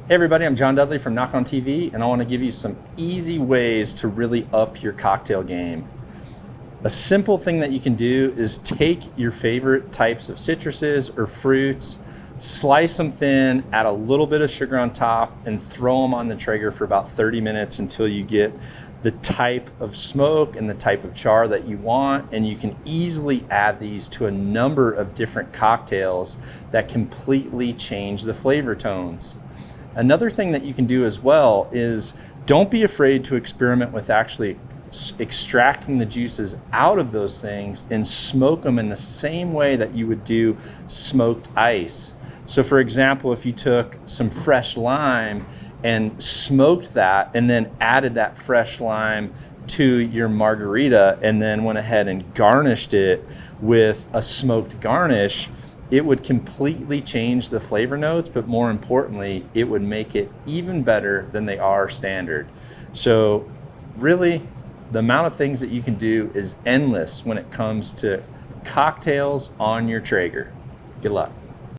Hey everybody, I'm John Dudley from Knock on TV, and I want to give you some easy ways to really up your cocktail game. A simple thing that you can do is take your favorite types of citruses or fruits, slice them thin, add a little bit of sugar on top, and throw them on the Traeger for about 30 minutes until you get the type of smoke and the type of char that you want. And you can easily add these to a number of different cocktails that completely change the flavor tones. Another thing that you can do as well is don't be afraid to experiment with actually extracting the juices out of those things and smoke them in the same way that you would do smoked ice. So for example, if you took some fresh lime and smoked that and then added that fresh lime to your margarita and then went ahead and garnished it with a smoked garnish, it would completely change the flavor notes, but more importantly, it would make it even better than they are standard. So really, the amount of things that you can do is endless when it comes to cocktails on your Traeger. Good luck.